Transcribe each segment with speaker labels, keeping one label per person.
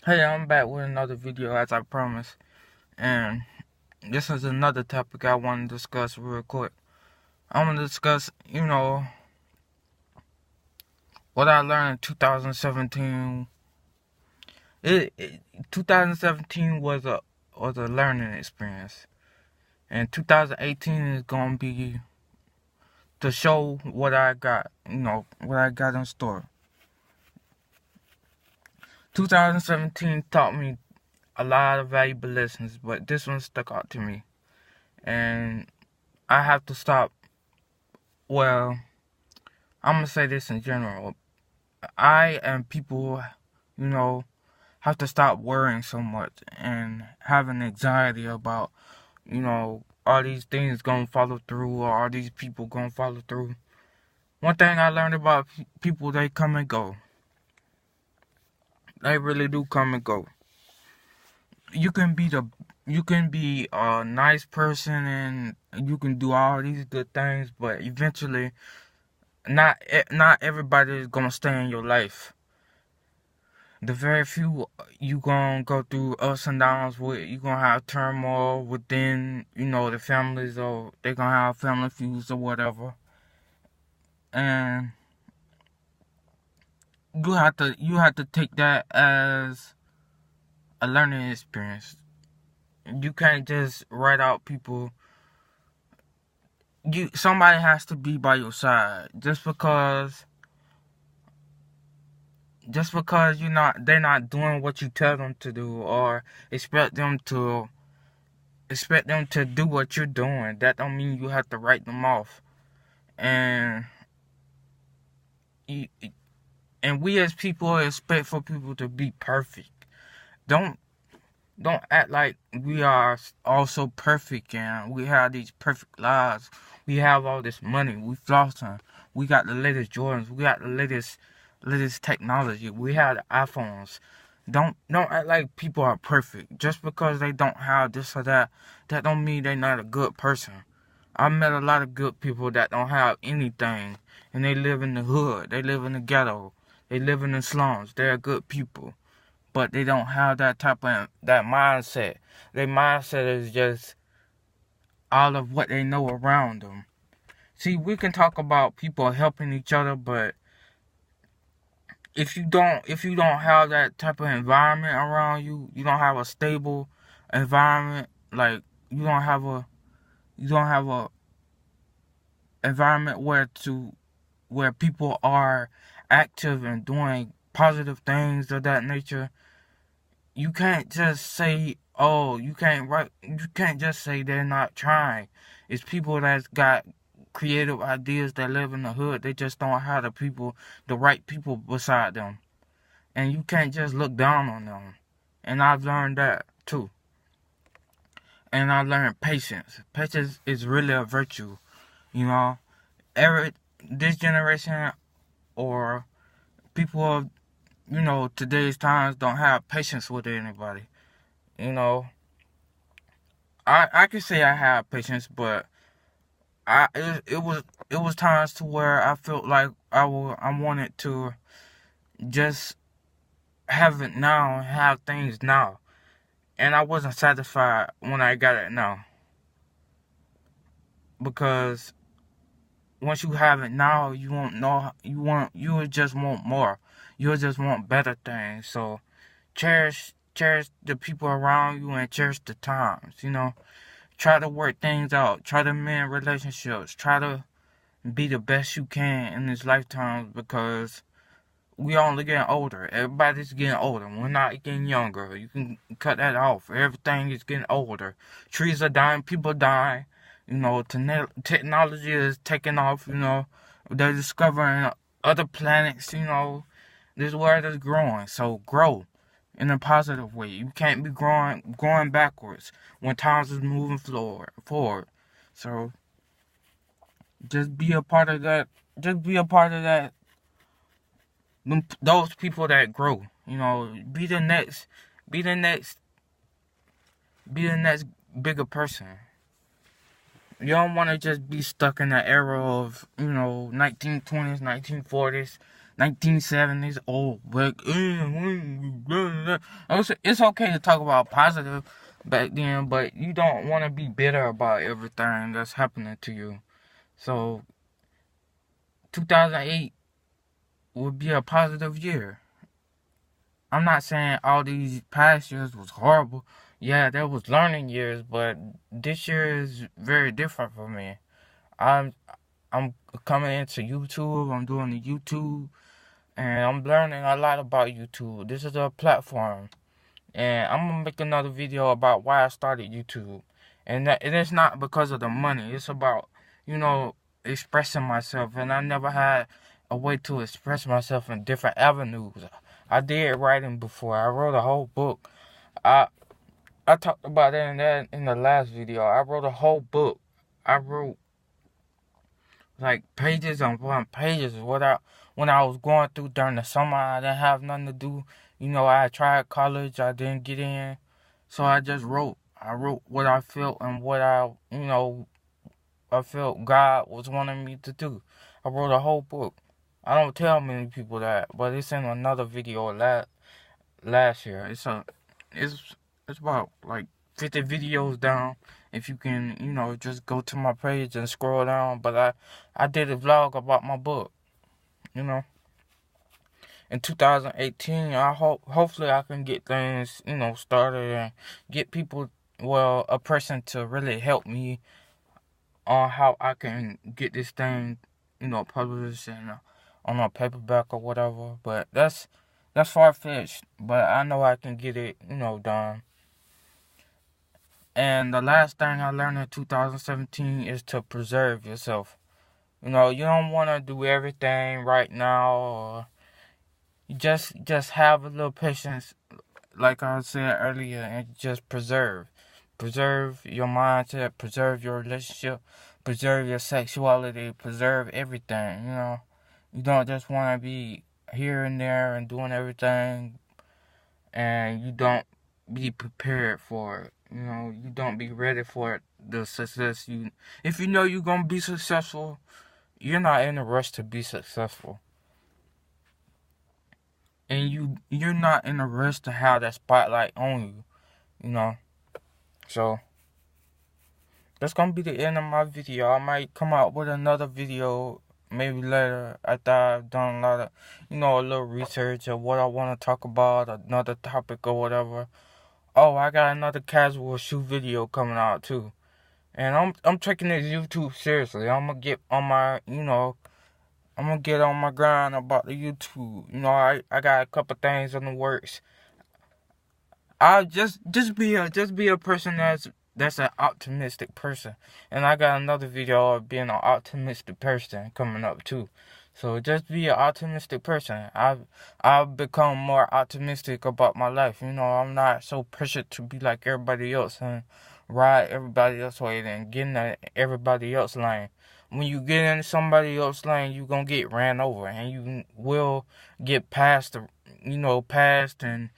Speaker 1: Hey, I'm back with another video as I promised, and this is another topic I want to discuss real quick. I'm going to discuss, what I learned in 2017. 2017 was a learning experience, and 2018 is going to be to show what I got, what I got in store. 2017 taught me a lot of valuable lessons, but this one stuck out to me, and I have to stop. Well, I'm gonna say this in general. I and people, have to stop worrying so much and having anxiety about, are these things gonna follow through or are these people gonna follow through? One thing I learned about people, they come and go. They really do come and go. You can be a nice person and you can do all these good things, but eventually not everybody is gonna stay in your life. The very few you gonna go through ups and downs with. You gonna have turmoil within, the families, or they gonna have family feuds or whatever. And you have to take that as a learning experience. You can't just write out people. Somebody has to be by your side. Just because they're not doing what you tell them to do, or expect them to do what you're doing, that don't mean you have to write them off. And we as people expect for people to be perfect. Don't act like we are also perfect and we have these perfect lives. We have all this money. We flossing. We got the latest Jordans. We got the latest technology. We have the iPhones. Don't act like people are perfect. Just because they don't have this or that don't mean they're not a good person. I met a lot of good people that don't have anything, and they live in the hood. They live in the ghetto. They live in the slums. They're good people, but they don't have that type of that mindset. Their mindset is just all of what they know around them. See, we can talk about people helping each other, but if you don't have that type of environment around you, you don't have a stable environment. Like you don't have a environment where people are active and doing positive things of that nature. You can't just say, oh, you can't just say they're not trying. It's people that's got creative ideas that live in the hood. They just don't have the right people beside them. And you can't just look down on them. And I've learned that too. And I learned patience. Patience is really a virtue. This generation or people of, today's times don't have patience with anybody. I can say I have patience, but it was times to where I felt like I wanted to just have it now, have things now, and I wasn't satisfied when I got it now, because once you have it now, you won't know you would just want more. You'll just want better things. So cherish the people around you and cherish the times. Try to work things out. Try to mend relationships. Try to be the best you can in this lifetime, because we only getting older. Everybody's getting older. We're not getting younger. You can cut that off. Everything is getting older. Trees are dying. People dying. Technology is taking off. They're discovering other planets. This world is growing. So grow in a positive way. You can't be going backwards when times is moving forward. So just be a part of that. Just be a part of that. Those people that grow. Be the next. Be the next. Be the next bigger person. You don't want to just be stuck in the era of 1920s, 1940s, 1970s. Oh, positive. It's okay to talk about positive back then, but you don't want to be bitter about everything that's happening to you. So 2008 would be a positive year. I'm not saying all these past years was horrible. Yeah, there was learning years, but this year is very different for me. I'm I'm coming into YouTube. I'm doing the YouTube, and I'm learning a lot about YouTube. This is a platform, and I'm gonna make another video about why I started YouTube. And it is not because of the money. It's about, expressing myself. And I never had a way to express myself in different avenues. I did writing before. I wrote a whole book. I I talked about that in the last video. I wrote a whole book. I wrote like pages on pages. When I was going through during the summer, I didn't have nothing to do. I tried college. I didn't get in, so I just wrote. I wrote what I felt and what I felt God was wanting me to do. I wrote a whole book. I don't tell many people that, but it's in another video last year. It's about like 50 videos down. If you can, just go to my page and scroll down. But I did a vlog about my book. In 2018, hopefully I can get things, started and get people, a person to really help me on how I can get this thing, published and on a paperback or whatever. But that's far-fetched, but I know I can get it, done. And the last thing I learned in 2017 is to preserve yourself. You don't want to do everything right now, or you just have a little patience, like I said earlier, and just preserve your mindset, preserve your relationship, preserve your sexuality, preserve everything. You don't just want to be here and there and doing everything, and you don't be prepared for it. You don't be ready for the success. If you know you're gonna be successful, you're not in a rush to be successful, and you're not in a rush to have that spotlight on you. So that's gonna be the end of my video. I might come out with another video maybe later after I've done a little research of what I want to talk about, another topic or whatever. Oh, I got another casual shoe video coming out too. And I'm taking this YouTube seriously. I'm gonna get on my grind about the YouTube. I got a couple things in the works. I'll just be a person that's an optimistic person. And I got another video of being an optimistic person coming up too. So just be an optimistic person. I've become more optimistic about my life. I'm not so pressured to be like everybody else and ride everybody else's way and get in everybody else's lane. When you get in somebody else's lane, you gonna get ran over, and you will get past and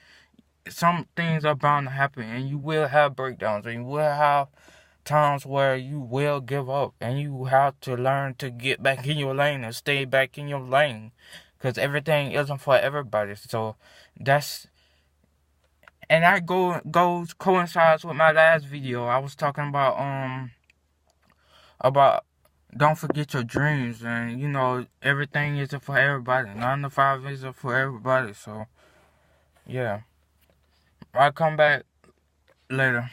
Speaker 1: some things are bound to happen, and you will have breakdowns, and you will have times where you will give up, and you have to learn to get back in your lane and stay back in your lane, because everything isn't for everybody. So that coincides with my last video. I was talking about don't forget your dreams, and everything isn't for everybody. 9 to 5 isn't for everybody. So yeah, I'll come back later.